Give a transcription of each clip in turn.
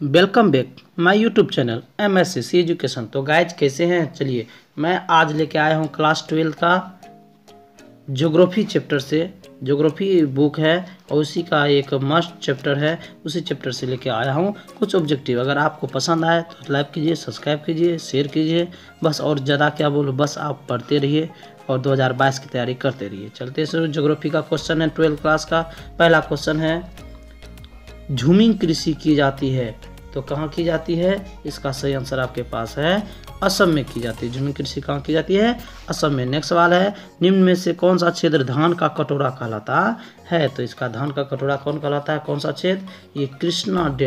Welcome back my YouTube channel MSCC education. तो guys कैसे हैं? चलिए मैं आज लेके आया हूँ क्लास 12 का ज्योग्राफी चैप्टर से। ज्योग्राफी बुक है और उसी का एक मस्ट चैप्टर है, उसी चैप्टर से लेके आया हूँ कुछ ऑब्जेक्टिव। अगर आपको पसंद आए तो लाइक कीजिए, सब्सक्राइब कीजिए, शेयर कीजिए, बस। और ज़्यादा क्या बोलो, बस आप पढ़ते रहिए और 2022 की तैयारी करते रहिए। चलते शुरू। ज्योग्राफी का क्वेश्चन है 12 क्लास का। पहला क्वेश्चन है, झूमिंग कृषि की जाती है तो कहाँ की जाती है? इसका सही आंसर आपके पास है असम में की जाती है। झूमिंग कृषि कहाँ की जाती है? असम में। नेक्स्ट सवाल है, निम्न में से कौन सा क्षेत्र धान का कटोरा कहलाता है? तो इसका धान का कटोरा कौन कहलाता है? कौन सा क्षेत्र? ये कृष्णा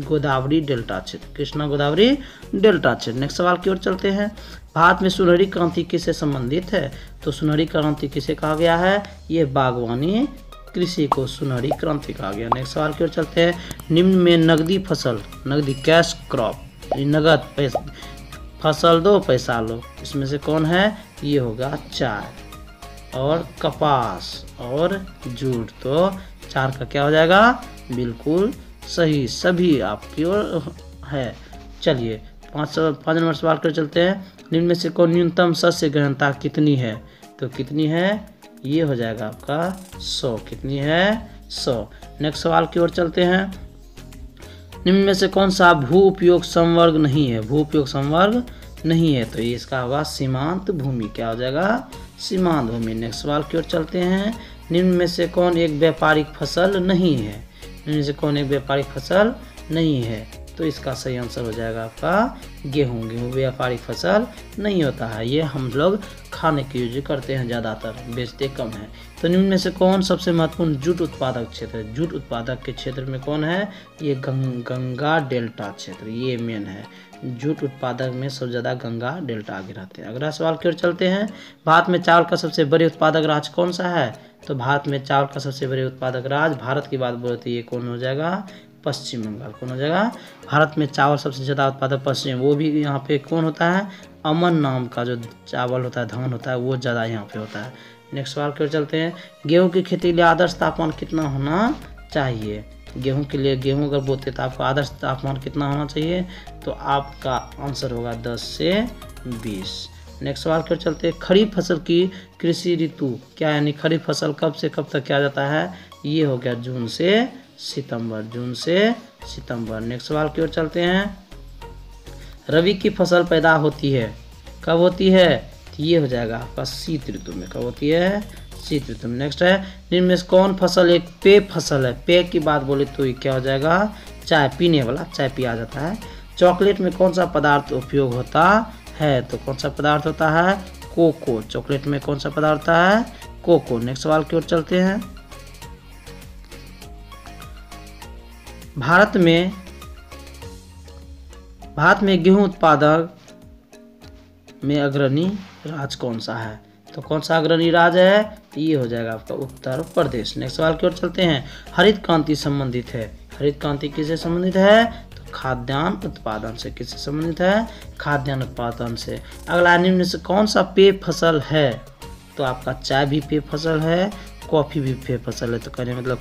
गोदावरी डेल्टा क्षेत्र, कृष्णा गोदावरी डेल्टा क्षेत्र। नेक्स्ट सवाल की ओर चलते हैं। भारत में सुनहरी क्रांति किससे संबंधित है? तो सुनहरी क्रांति किसे कहा गया है? ये बागवानी कृषि को सुनहरी क्रांति कहा गया। नेक्स्ट सवाल की ओर चलते हैं। निम्न में नगदी फसल, नगदी कैश क्रॉप, नगद पैसा फसल दो पैसा लो, इसमें से कौन है? ये होगा चाय और कपास और जूट। तो चार का क्या हो जाएगा? बिल्कुल सही, सभी आपकी ओर है। चलिए पाँच नंबर सवाल कर चलते हैं। निम्न में से कौन न्यूनतम शस्य गहनता कितनी है? तो कितनी है? ये हो जाएगा आपका 100। कितनी है? 100। नेक्स्ट सवाल की ओर चलते हैं। निम्न में से कौन सा भू उपयोग संवर्ग नहीं है? भू उपयोग संवर्ग नहीं है तो ये इसका होगा सीमांत भूमि। क्या हो जाएगा? सीमांत भूमि। नेक्स्ट सवाल की ओर चलते हैं। निम्न में से कौन एक व्यापारिक फसल नहीं है? निम्न में से कौन एक व्यापारिक फसल नहीं है? तो इसका सही आंसर हो जाएगा आपका गेहूँ। गेहूँ व्यापारिक फसल नहीं होता है, ये हम लोग खाने के यूज करते हैं, ज़्यादातर बेचते कम है। तो निम्न में से कौन सबसे महत्वपूर्ण जूट उत्पादक क्षेत्र है? जूट उत्पादक के क्षेत्र में कौन है? ये गंगा डेल्टा क्षेत्र, ये मेन है। जूट उत्पादक में सबसे ज़्यादा गंगा डेल्टा आगे रहते हैं। अगला सवाल की ओर चलते हैं। भारत में चावल का सबसे बड़े उत्पादक राज्य कौन सा है? तो भारत में चावल का सबसे बड़े उत्पादक राज्य, भारत की बात बोले तो ये कौन हो जाएगा? पश्चिम बंगाल। कौन हो जाएगा? भारत में चावल सबसे ज़्यादा उत्पादक पश्चिम, वो भी यहाँ पे कौन होता है? अमन नाम का जो चावल होता है, धान होता है, वो ज़्यादा यहाँ पे होता है। नेक्स्ट सवाल की ओर चलते हैं। गेहूं की खेती के लिए आदर्श तापमान कितना होना चाहिए? गेहूं के लिए, गेहूं अगर बोते तो आपका आदर्श तापमान कितना होना चाहिए? तो आपका आंसर होगा 10 से 20। नेक्स्ट सवाल की ओर चलते हैं। खरीफ फसल की कृषि ऋतु क्या है? यानी खरीफ फसल कब से कब तक किया जाता है? ये हो गया जून से सितंबर, जून से सितंबर। नेक्स्ट सवाल की ओर चलते हैं। रबी की फसल पैदा होती है कब होती है? तो ये हो जाएगा आपका शीत ऋतु में। कब होती है? शीत ऋतु में। नेक्स्ट है, निम्न में कौन फसल एक पेय फसल है? पेय की बात बोले तो ये क्या हो जाएगा? चाय, पीने वाला, चाय पिया जाता है। चॉकलेट में कौन सा पदार्थ उपयोग होता है? तो कौन सा पदार्थ होता है? कोको। चॉकलेट में कौन सा पदार्थ होता है? कोको। नेक्स्ट सवाल की ओर चलते हैं। भारत में गेहूं उत्पादक में अग्रणी राज्य कौन सा है? तो कौन सा अग्रणी राज्य है? ये हो जाएगा आपका उत्तर प्रदेश। नेक्स्ट सवाल की ओर चलते हैं। हरित क्रांति संबंधित है, हरित क्रांति किससे संबंधित है? तो खाद्यान्न उत्पादन से। किससे संबंधित है? खाद्यान्न उत्पादन से। अगला, निम्न से कौन सा पेय फसल है? तो आपका चाय भी पेय फसल है, कॉफी भी पेय फसल है। तो कहने मतलब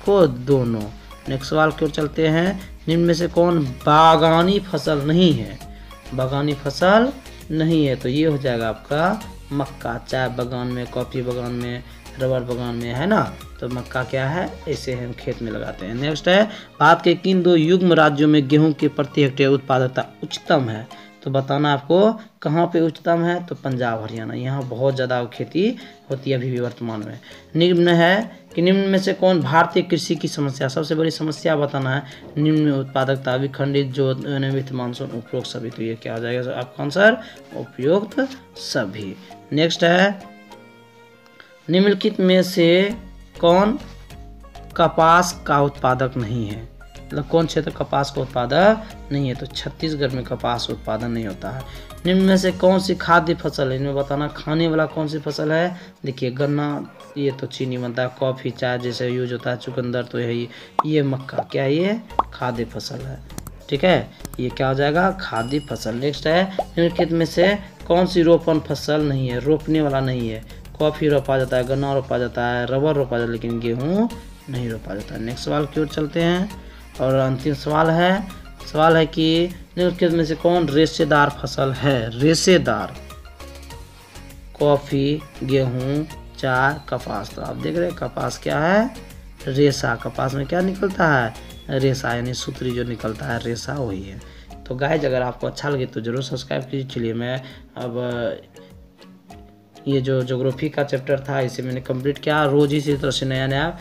को दोनों। नेक्स्ट सवाल की ओर चलते हैं। निम्न में से कौन बागानी फसल नहीं है? बागानी फसल नहीं है तो ये हो जाएगा आपका मक्का। चाय बागान में, कॉफी बागान में, रबर बागान में है ना, तो मक्का क्या है? ऐसे हम खेत में लगाते हैं। नेक्स्ट है, भारत के किन दो युग्म राज्यों में गेहूं के प्रति हेक्टेयर उत्पादकता उच्चतम है? तो बताना आपको कहाँ पे उच्चतम है? तो पंजाब हरियाणा, यहाँ बहुत ज़्यादा खेती होती है अभी भी वर्तमान में। निम्न है कि निम्न में से कौन भारतीय कृषि की समस्या, सबसे बड़ी समस्या बताना है? निम्न में उत्पादकता, विखंडित जोत, अनियमित मानसून, उपरोक्त सभी। तो ये क्या हो जाएगा आपका आंसर? उपरोक्त सभी। नेक्स्ट है, निम्नलिखित में से कौन कपास का उत्पादक नहीं है? मतलब कौन क्षेत्र कपास का उत्पादक नहीं है? तो छत्तीसगढ़ में कपास उत्पादन नहीं होता है। निम्न में से कौन सी खाद्य फसल है? इनमें बताना खाने वाला कौन सी फसल है? देखिए गन्ना, ये तो चीनी बनता है, कॉफ़ी चाय जैसे यूज होता है, चुकंदर तो यही, ये मक्का क्या है? ये खाद्य फसल है। ठीक है, ये क्या हो जाएगा? खाद्य फसल। नेक्स्ट है, निम्नलिखित में से कौन सी रोपण फसल नहीं है? रोपने वाला नहीं है। कॉफ़ी रोपा जाता है, गन्ना रोपा जाता है, रबर रोपा जाता है, लेकिन गेहूँ नहीं रोपा जाता है। नेक्स्ट सवाल की ओर चलते हैं। और अंतिम सवाल है कि निम्नलिखित में से कौन रेशेदार फसल है? रेशेदार, कॉफी, गेहूं, चाय, कपास। तो आप देख रहे हैं कपास क्या है? रेशा। कपास में क्या निकलता है? रेशा, यानी सूत्री जो निकलता है रेशा वही है। तो गाइज अगर आपको अच्छा लगे तो ज़रूर सब्सक्राइब कीजिए। चलिए मैं अब ये जो ज्योग्राफी का चैप्टर था इसे मैंने कंप्लीट किया। रोज़ इसी तरह से नया नया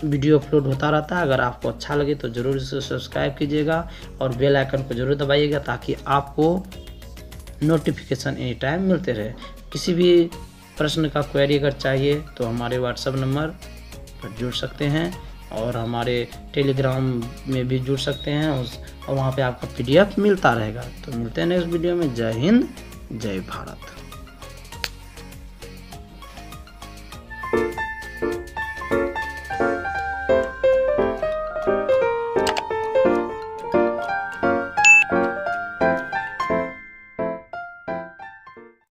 वीडियो अपलोड होता रहता है। अगर आपको अच्छा लगे तो ज़रूर इसे सब्सक्राइब कीजिएगा और बेल आइकन को ज़रूर दबाइएगा ताकि आपको नोटिफिकेशन एनी टाइम मिलते रहे। किसी भी प्रश्न का क्वेरी अगर चाहिए तो हमारे व्हाट्सएप नंबर पर जुड़ सकते हैं और हमारे टेलीग्राम में भी जुड़ सकते हैं और वहाँ पे आपका PDF मिलता रहेगा। तो मिलते हैं नेक्स्ट वीडियो में। जय हिंद, जय भारत।